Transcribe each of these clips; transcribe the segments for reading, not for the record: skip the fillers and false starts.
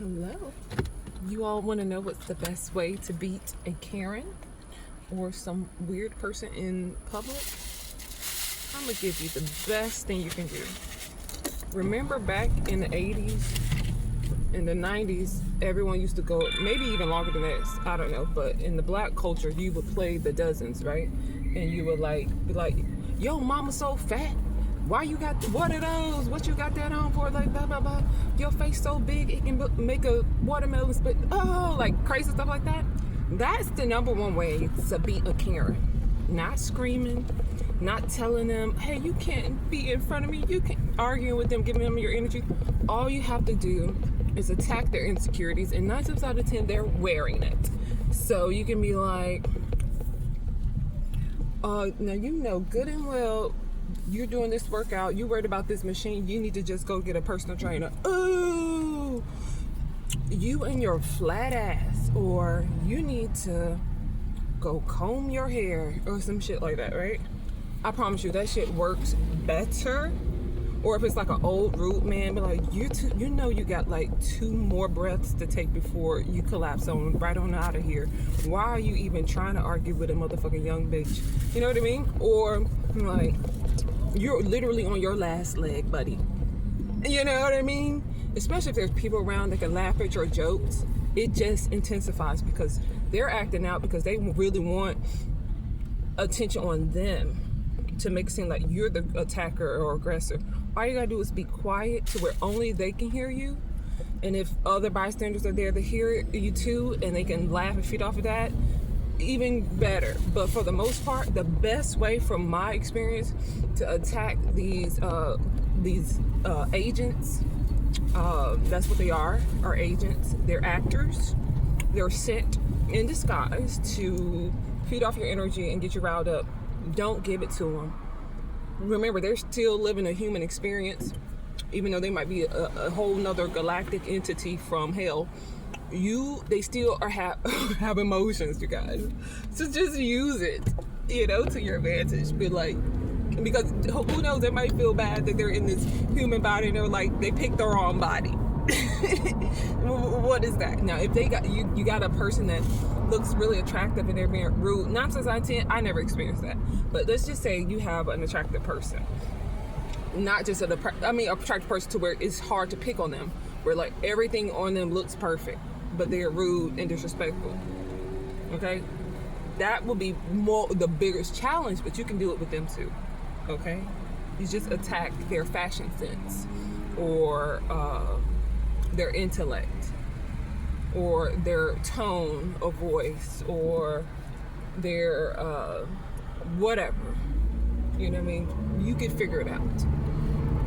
Hello. You all want to know what's the best way to beat a Karen or some weird person in public? I'm going to give you the best thing you can do. Remember back in the 80s, in the 90s, everyone used to go, maybe even longer than this, I don't know, but in the black culture, you would play the dozens, right? And you would be like, yo, mama's so fat. Why you got, what are those? What you got that on for? Like, blah, blah, blah. Your face so big, it can make a watermelon spit. Oh, like crazy stuff like that. That's the number one way to beat a Karen. Not screaming, not telling them, hey, you can't be in front of me. You can't arguing with them, giving them your energy. All you have to do is attack their insecurities. And 9 times out of 10, they're wearing it. So you can be like, now you know good and well you're doing this workout, you worried about this machine, you need to just go get a personal trainer. Ooh, you and your flat ass, or you need to go comb your hair or some shit like that, right? I promise you that shit works better. Or if it's like an old rude man, be like, you know you got like 2 more breaths to take before you collapse on right on out of here. Why are you even trying to argue with a motherfucking young bitch? You know what I mean? Or like, you're literally on your last leg, buddy. You know what I mean? Especially if there's people around that can laugh at your jokes. It just intensifies because they're acting out because they really want attention on them to make it seem like you're the attacker or aggressor. All you gotta do is be quiet to where only they can hear you. And if other bystanders are there to hear you too, and they can laugh and feed off of that, even better. But for the most part, the best way from my experience to attack these agents, that's what they are agents. They're actors. They're sent in disguise to feed off your energy and get you riled up. Don't give it to them. Remember, they're still living a human experience, even though they might be a whole nother galactic entity from hell. They still have emotions, you guys. So just use it, to your advantage. Be like, because who knows, they might feel bad that they're in this human body and they're like, they picked the wrong body. What is that? Now, if they got you got a person that looks really attractive and they're being rude, 9 times out of 10, I never experienced that. But let's just say you have an attractive person, not just attractive person to where it's hard to pick on them, where like everything on them looks perfect, but they're rude and disrespectful. Okay, that will be more the biggest challenge, but you can do it with them too. Okay, you just attack their fashion sense, or their intellect, or their tone of voice, or their whatever. You know what I mean? You can figure it out.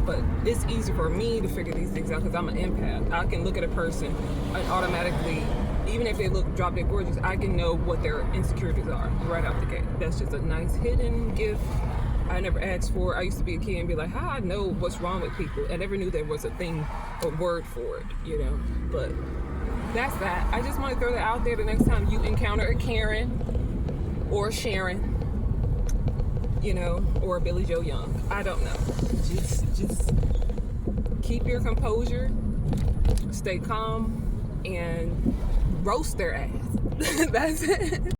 But it's easy for me to figure these things out because I'm an empath. I can look at a person and automatically, even if they look drop dead gorgeous, I can know what their insecurities are right out the gate. That's just a nice hidden gift I never asked for. I used to be a kid and be like, how I know what's wrong with people? I never knew there was a thing, a word for it, But that's that. I just want to throw that out there the next time you encounter a Karen or a Sharon, or a Billy Joe Young. I don't know. Just keep your composure, stay calm, and roast their ass. That's it.